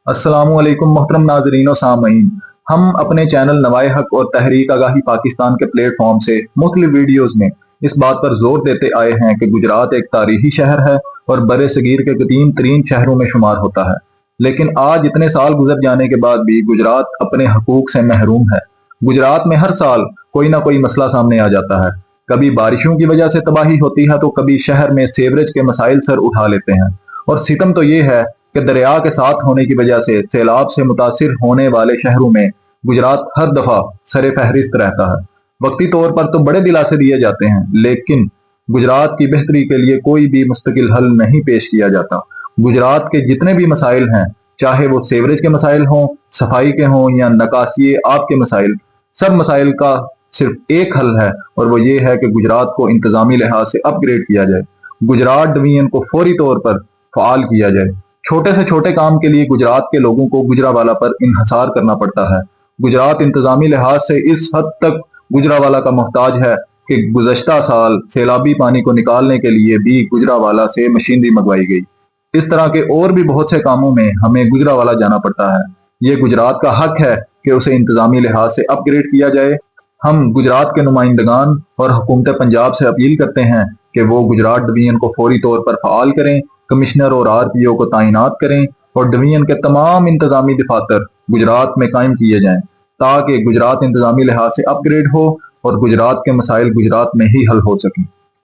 अस्सलामु अलैकुम मोहतरम नाजरीन और सामईन। हम अपने चैनल नवाए हक और तहरीक आगाही पाकिस्तान के प्लेटफॉर्म से मुख्तलिफ वीडियोज़ में इस बात पर जोर देते आए हैं कि गुजरात एक तारीखी शहर है और बरे सगीर के कदीम तरीन शहरों में शुमार होता है। लेकिन आज इतने साल गुजर जाने के बाद भी गुजरात अपने हकूक से महरूम है। गुजरात में हर साल कोई ना कोई मसला सामने आ जाता है। कभी बारिशों की वजह से तबाही होती है तो कभी शहर में सीवरेज के मसाइल सर उठा लेते हैं। और सितम तो ये है कि दरिया के साथ होने की वजह से सैलाब से मुतासिर होने वाले शहरों में गुजरात हर दफा सरे फहरिस्त रहता है। वक्ती तौर पर तो बड़े दिलासे दिए जाते हैं, लेकिन गुजरात की बेहतरी के लिए कोई भी मुस्तकिल हल नहीं पेश किया जाता। गुजरात के जितने भी मसाइल हैं, चाहे वो सेवरेज के मसाइल हों, सफाई के हों या नकासी आब के मसाइल, सब मसाइल का सिर्फ एक हल है और वो ये है कि गुजरात को इंतजामी लिहाज से अपग्रेड किया जाए। गुजरात डिवीजन को फौरी तौर पर फाल किया जाए। छोटे से छोटे काम के लिए गुजरात के लोगों को गुजरावाला पर इन्हसार करना पड़ता है। गुजरात इंतजामी लिहाज से इस हद तक गुजरावाला का मोहताज है कि गुज़श्ता साल सैलाबी पानी को निकालने के लिए भी गुजरावाला से मशीनरी मंगवाई गई। इस तरह के और भी बहुत से कामों में हमें गुजरावाला जाना पड़ता है। ये गुजरात का हक है कि उसे इंतजामी लिहाज से अपग्रेड किया जाए। हम गुजरात के नुमाइंदगान और हुकूमत पंजाब से अपील करते हैं कि वो गुजरात डिवीजन को फौरी तौर पर फ़ाल करें, कमिश्नर और आरपीओ को तैनात करें और डिवीजन के तमाम इंतजामी दफातर गुजरात में कायम किए जाएं, ताकि गुजरात इंतजामी लिहाज से अपग्रेड हो और गुजरात के मसाइल गुजरात में ही हल हो सकें।